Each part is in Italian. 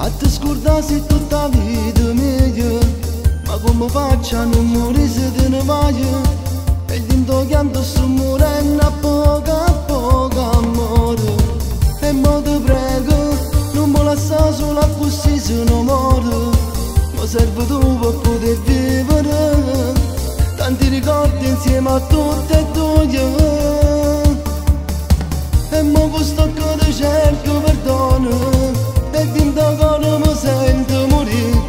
A te scordassi tutta la vita mia, ma come faccio a non morire se te ne vai? E il tinto chianto sto morendo a poco amore. E mo te prego, non mi lascia sola così se non muore. Mi serve tu per poter vivere, tanti ricordi insieme a tutte e due. E mo questo che ti cerco perdono, e dentro cuore mi sento morire.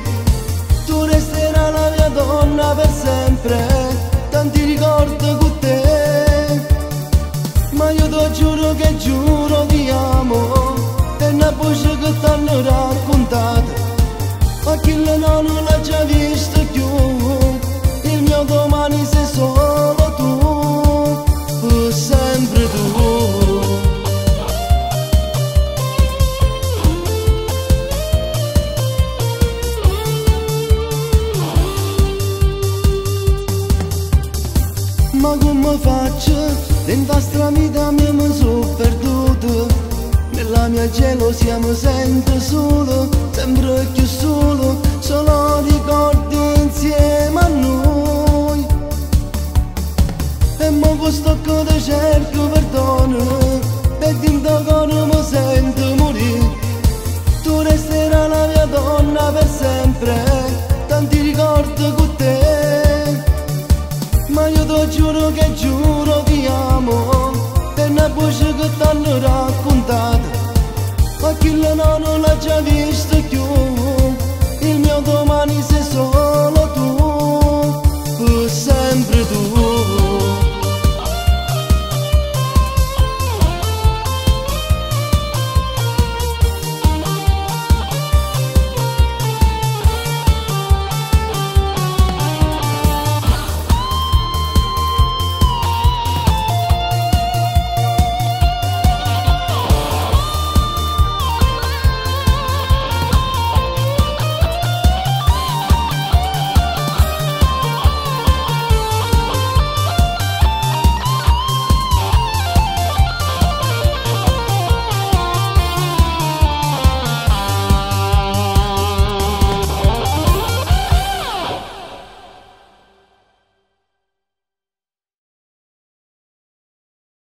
Tu resterai la mia donna per sempre, tanti ricordi con te. Ma io ti giuro che giuro ti amo, e una voce che ti hanno raccontato, ma chi non l'ha già visto più. Il mio domani sei solo tu, per sempre tu. Ma come faccio? Dentro sta vita mia mi sono perduto, nella mia gelosia mi sento solo, sempre più solo, solo ricordi insieme a noi. E mo questo che ti cerco perdono, e dentro cuore mi sento morire. Tu resterai la mia donna per sempre, tanti ricordi con te. Ma io ti giuro che giuro ti amo, e una voce che ti hanno raccontato, ma chi non